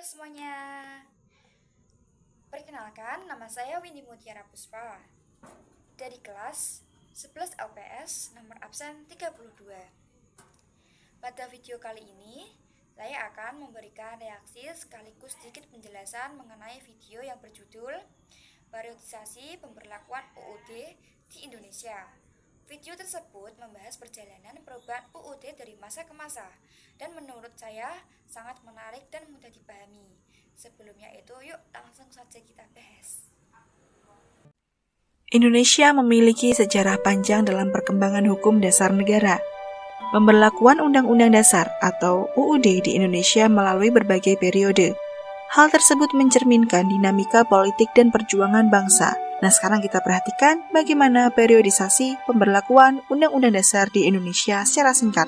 semuanya. Perkenalkan, nama saya Windy Mutiara Puspa dari kelas 11 LPS nomor absen 32. Pada video kali ini, saya akan memberikan reaksi sekaligus sedikit penjelasan mengenai video yang berjudul Periodisasi Pemberlakuan UUD di Indonesia. Video tersebut membahas perjalanan perubahan UUD dari masa ke masa dan menurut saya sangat menarik dan mudah dipahami. Sebelumnya itu, yuk langsung saja kita bahas. Indonesia memiliki sejarah panjang dalam perkembangan hukum dasar negara. Pemberlakuan Undang-Undang Dasar atau UUD di Indonesia melalui berbagai periode. Hal tersebut mencerminkan dinamika politik dan perjuangan bangsa. Nah, sekarang kita perhatikan bagaimana periodisasi pemberlakuan Undang-Undang Dasar di Indonesia secara singkat.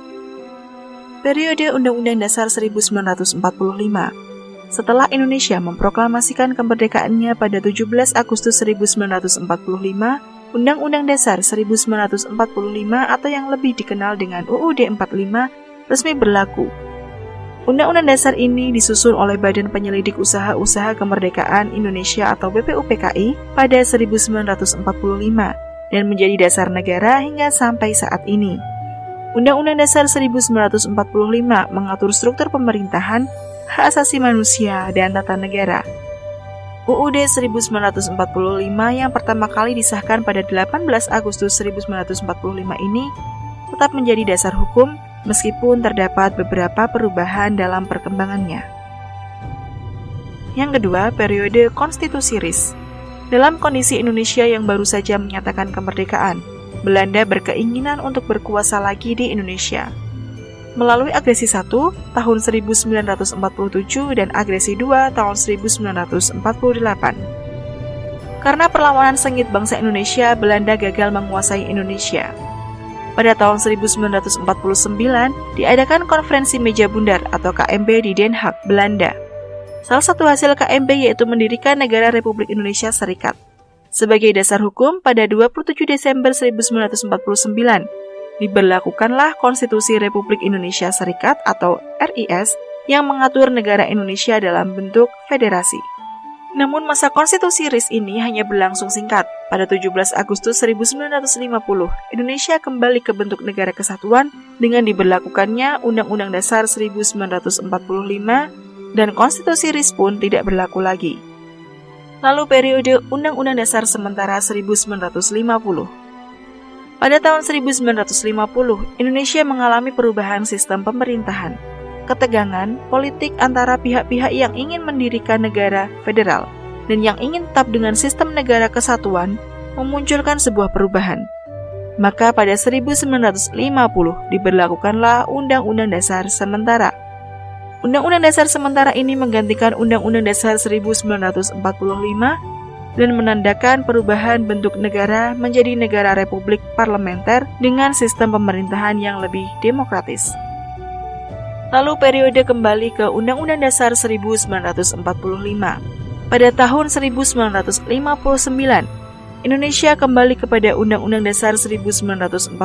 Periode Undang-Undang Dasar 1945. Setelah Indonesia memproklamasikan kemerdekaannya pada 17 Agustus 1945, Undang-Undang Dasar 1945 atau yang lebih dikenal dengan UUD 45 resmi berlaku. Undang-Undang Dasar ini disusun oleh Badan Penyelidik Usaha-Usaha Kemerdekaan Indonesia atau BPUPKI pada 1945 dan menjadi dasar negara hingga sampai saat ini. Undang-Undang Dasar 1945 mengatur struktur pemerintahan, hak asasi manusia, dan tata negara. UUD 1945 yang pertama kali disahkan pada 18 Agustus 1945 ini tetap menjadi dasar hukum meskipun terdapat beberapa perubahan dalam perkembangannya. Yang kedua, periode konstitusi RIS. Dalam kondisi Indonesia yang baru saja menyatakan kemerdekaan, Belanda berkeinginan untuk berkuasa lagi di Indonesia. Melalui agresi 1 tahun 1947 dan agresi 2 tahun 1948. Karena perlawanan sengit bangsa Indonesia, Belanda gagal menguasai Indonesia. Pada tahun 1949, diadakan konferensi meja bundar atau KMB di Den Haag, Belanda. Salah satu hasil KMB yaitu mendirikan negara Republik Indonesia Serikat. Sebagai dasar hukum, pada 27 Desember 1949, diberlakukanlah Konstitusi Republik Indonesia Serikat atau RIS yang mengatur negara Indonesia dalam bentuk federasi. Namun masa konstitusi RIS ini hanya berlangsung singkat. Pada 17 Agustus 1950, Indonesia kembali ke bentuk negara kesatuan dengan diberlakukannya Undang-Undang Dasar 1945 dan konstitusi RIS pun tidak berlaku lagi. Lalu periode Undang-Undang Dasar sementara 1950. Pada tahun 1950, Indonesia mengalami perubahan sistem pemerintahan. Ketegangan politik antara pihak-pihak yang ingin mendirikan negara federal dan yang ingin tetap dengan sistem negara kesatuan memunculkan sebuah perubahan. Maka pada 1950 diberlakukanlah Undang-Undang Dasar Sementara. Undang-Undang Dasar Sementara ini menggantikan Undang-Undang Dasar 1945 dan menandakan perubahan bentuk negara menjadi negara republik parlementer dengan sistem pemerintahan yang lebih demokratis. Lalu periode kembali ke Undang-Undang Dasar 1945. Pada tahun 1959, Indonesia kembali kepada Undang-Undang Dasar 1945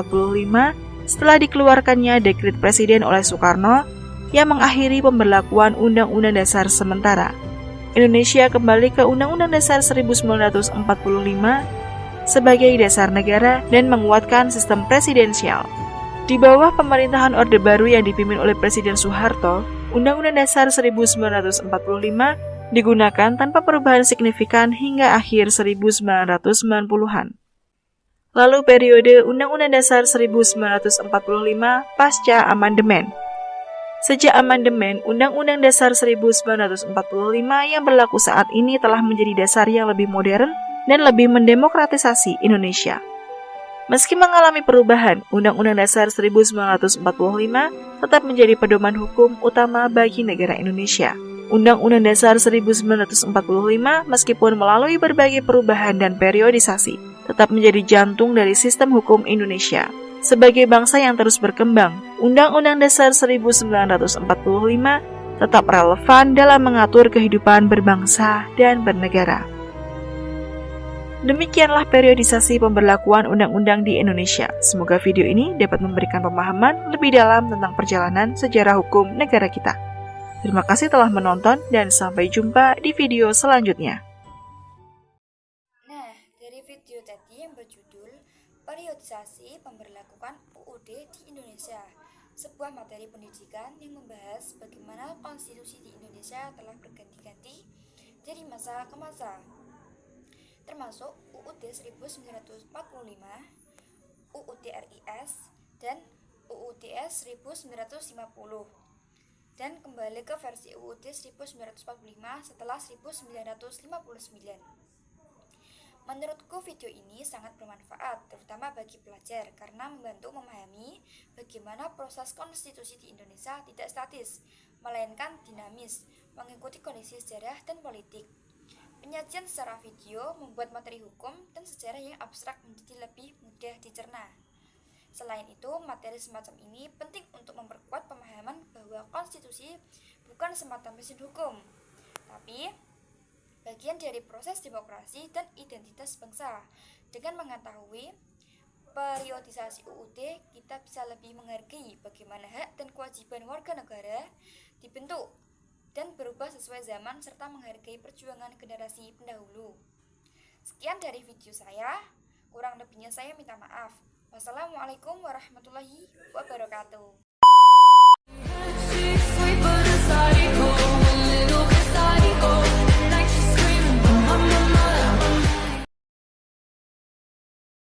setelah dikeluarkannya dekret Presiden oleh Soekarno yang mengakhiri pemberlakuan Undang-Undang Dasar sementara. Indonesia kembali ke Undang-Undang Dasar 1945 sebagai dasar negara dan menguatkan sistem presidensial. Di bawah pemerintahan Orde Baru yang dipimpin oleh Presiden Soeharto, Undang-Undang Dasar 1945 digunakan tanpa perubahan signifikan hingga akhir 1990-an. Lalu periode Undang-Undang Dasar 1945 pasca amandemen. Sejak amandemen, Undang-Undang Dasar 1945 yang berlaku saat ini telah menjadi dasar yang lebih modern dan lebih mendemokratisasi Indonesia. Meski mengalami perubahan, Undang-Undang Dasar 1945 tetap menjadi pedoman hukum utama bagi negara Indonesia. Undang-Undang Dasar 1945 meskipun melalui berbagai perubahan dan periodisasi, tetap menjadi jantung dari sistem hukum Indonesia. Sebagai bangsa yang terus berkembang, Undang-Undang Dasar 1945 tetap relevan dalam mengatur kehidupan berbangsa dan bernegara. Demikianlah periodisasi pemberlakuan undang-undang di Indonesia. Semoga video ini dapat memberikan pemahaman lebih dalam tentang perjalanan sejarah hukum negara kita. Terima kasih telah menonton dan sampai jumpa di video selanjutnya. Nah, dari video tadi yang berjudul Periodisasi Pemberlakuan UUD di Indonesia, sebuah materi pendidikan yang membahas bagaimana konstitusi di Indonesia telah berganti-ganti dari masa ke masa, termasuk UUD 1945, UUD RIS, dan UUDS 1950, dan kembali ke versi UUD 1945 setelah 1959. Menurutku video ini sangat bermanfaat, terutama bagi pelajar, karena membantu memahami bagaimana proses konstitusi di Indonesia tidak statis, melainkan dinamis, mengikuti kondisi sejarah dan politik. Penyajian secara video membuat materi hukum dan sejarah yang abstrak menjadi lebih mudah dicerna. Selain itu, materi semacam ini penting untuk memperkuat pemahaman bahwa konstitusi bukan semata mesin hukum, tapi bagian dari proses demokrasi dan identitas bangsa. Dengan mengetahui periodisasi UUD, kita bisa lebih menghargai bagaimana hak dan kewajiban warga negara dibentuk dan berubah sesuai zaman serta menghargai perjuangan generasi pendahulu. Sekian dari video saya, kurang lebihnya saya minta maaf. Wassalamualaikum warahmatullahi wabarakatuh.